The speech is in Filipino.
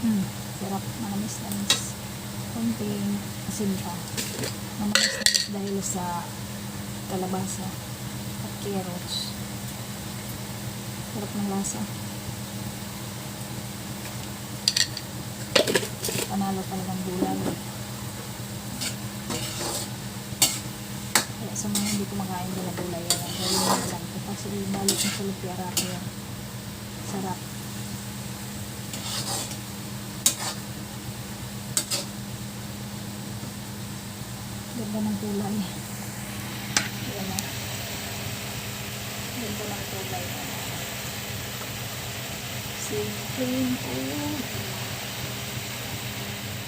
Sarap, manamis-namis. Konting asin pa. Manamis-namis dahil sa kalabasa at carrots. Sarap ng lasa. Panalo talagang gulay. Kaya sa mga hindi kumakain din na gulay yan, gawin mo lang ito kasi balik mo sa lumpia rato yan. Sarap. Ganda ng kulay. Yan na. Ganda ng kulay. Simpleng food.